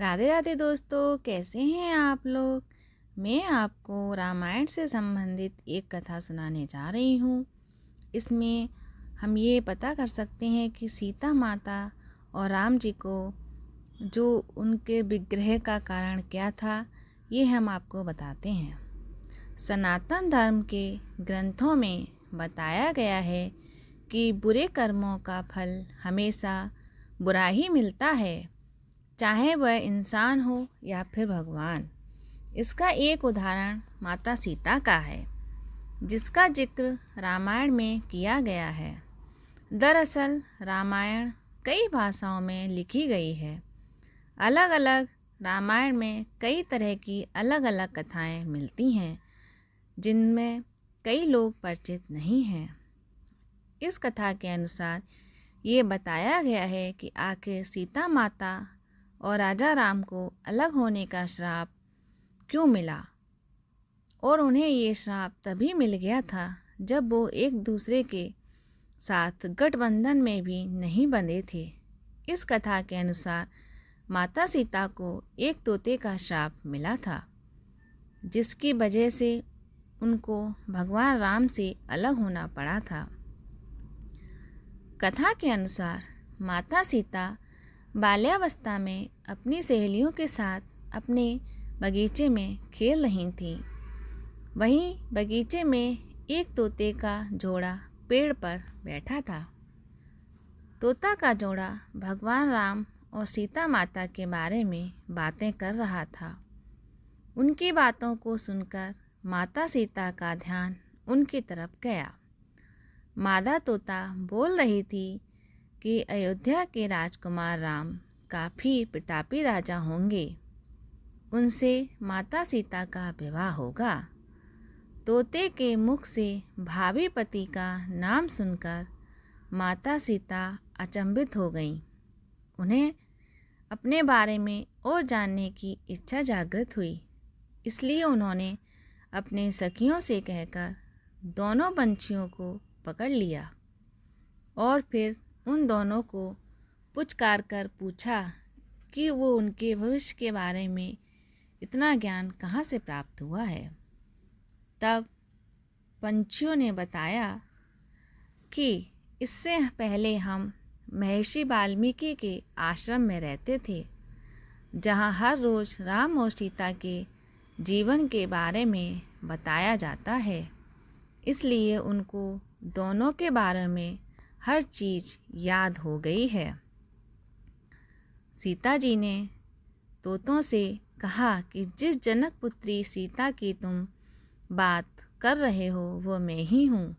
राधे राधे दोस्तों, कैसे हैं आप लोग। मैं आपको रामायण से संबंधित एक कथा सुनाने जा रही हूँ। इसमें हम ये पता कर सकते हैं कि सीता माता और राम जी को जो उनके विग्रह का कारण क्या था, ये हम आपको बताते हैं। सनातन धर्म के ग्रंथों में बताया गया है कि बुरे कर्मों का फल हमेशा बुरा ही मिलता है, चाहे वह इंसान हो या फिर भगवान। इसका एक उदाहरण माता सीता का है, जिसका जिक्र रामायण में किया गया है। दरअसल रामायण कई भाषाओं में लिखी गई है। अलग अलग रामायण में कई तरह की अलग अलग कथाएं मिलती हैं, जिनमें कई लोग परिचित नहीं हैं। इस कथा के अनुसार ये बताया गया है कि आखिर सीता माता और राजा राम को अलग होने का श्राप क्यों मिला, और उन्हें ये श्राप तभी मिल गया था जब वो एक दूसरे के साथ गठबंधन में भी नहीं बंधे थे। इस कथा के अनुसार माता सीता को एक तोते का श्राप मिला था, जिसकी वजह से उनको भगवान राम से अलग होना पड़ा था। कथा के अनुसार माता सीता बाल्यावस्था में अपनी सहेलियों के साथ अपने बगीचे में खेल रही थीं। वहीं बगीचे में एक तोते का जोड़ा पेड़ पर बैठा था। तोता का जोड़ा भगवान राम और सीता माता के बारे में बातें कर रहा था। उनकी बातों को सुनकर माता सीता का ध्यान उनकी तरफ गया। मादा तोता बोल रही थी कि अयोध्या के राजकुमार राम काफ़ी प्रतापी राजा होंगे, उनसे माता सीता का विवाह होगा। तोते के मुख से भावी पति का नाम सुनकर माता सीता अचंभित हो गईं। उन्हें अपने बारे में और जानने की इच्छा जागृत हुई, इसलिए उन्होंने अपने सखियों से कहकर दोनों पंछियों को पकड़ लिया और फिर उन दोनों को पुचकार कर पूछा कि वो उनके भविष्य के बारे में इतना ज्ञान कहाँ से प्राप्त हुआ है। तब पंछियों ने बताया कि इससे पहले हम महर्षि वाल्मीकि के आश्रम में रहते थे, जहाँ हर रोज़ राम और सीता के जीवन के बारे में बताया जाता है, इसलिए उनको दोनों के बारे में हर चीज़ याद हो गई है। सीता जी ने तोतों से कहा कि जिस जनक पुत्री सीता की तुम बात कर रहे हो वो मैं ही हूँ।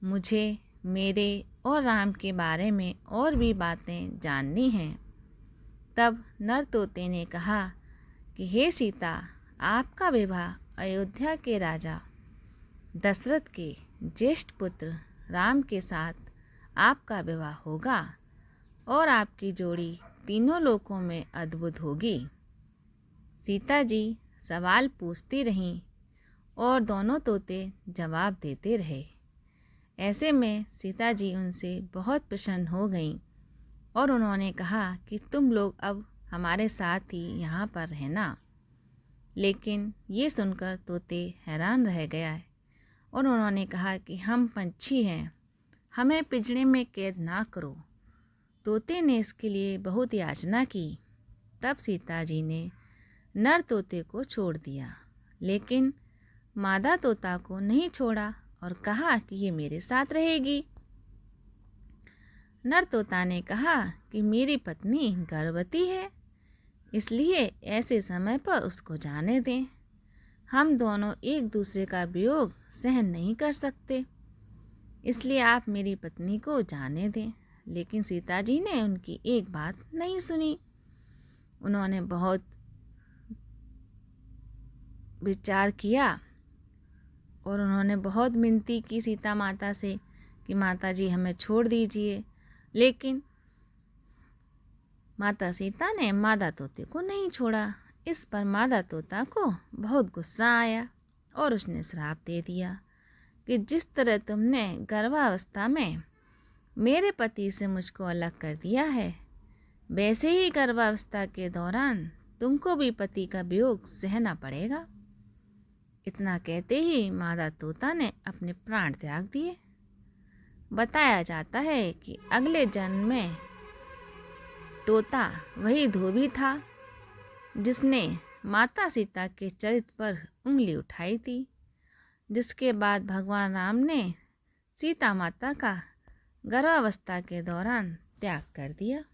मुझे मेरे और राम के बारे में और भी बातें जाननी हैं। तब नर तोते ने कहा कि हे सीता, आपका विवाह अयोध्या के राजा दशरथ के ज्येष्ठ पुत्र राम के साथ आपका विवाह होगा और आपकी जोड़ी तीनों लोकों में अद्भुत होगी। सीता जी सवाल पूछती रहीं और दोनों तोते जवाब देते रहे। ऐसे में सीता जी उनसे बहुत प्रसन्न हो गईं और उन्होंने कहा कि तुम लोग अब हमारे साथ ही यहाँ पर रहना। लेकिन ये सुनकर तोते हैरान रह गया और उन्होंने कहा कि हम पंछी हैं, हमें पिंजरे में कैद ना करो। तोते ने इसके लिए बहुत याचना की। तब सीता जी ने नर तोते को छोड़ दिया, लेकिन मादा तोता को नहीं छोड़ा और कहा कि ये मेरे साथ रहेगी। नर तोता ने कहा कि मेरी पत्नी गर्भवती है, इसलिए ऐसे समय पर उसको जाने दें। हम दोनों एक दूसरे का वियोग सहन नहीं कर सकते, इसलिए आप मेरी पत्नी को जाने दें। लेकिन सीता जी ने उनकी एक बात नहीं सुनी। उन्होंने बहुत विचार किया और उन्होंने बहुत विनती की सीता माता से कि माता जी हमें छोड़ दीजिए, लेकिन माता सीता ने मादा तोते को नहीं छोड़ा। इस पर मादा तोता को बहुत गुस्सा आया और उसने श्राप दे दिया कि जिस तरह तुमने गर्भावस्था में मेरे पति से मुझको अलग कर दिया है, वैसे ही गर्भावस्था के दौरान तुमको भी पति का वियोग सहना पड़ेगा। इतना कहते ही मादा तोता ने अपने प्राण त्याग दिए। बताया जाता है कि अगले जन्म में तोता वही धोबी था जिसने माता सीता के चरित्र पर उंगली उठाई थी, जिसके बाद भगवान राम ने सीता माता का गर्भावस्था के दौरान त्याग कर दिया।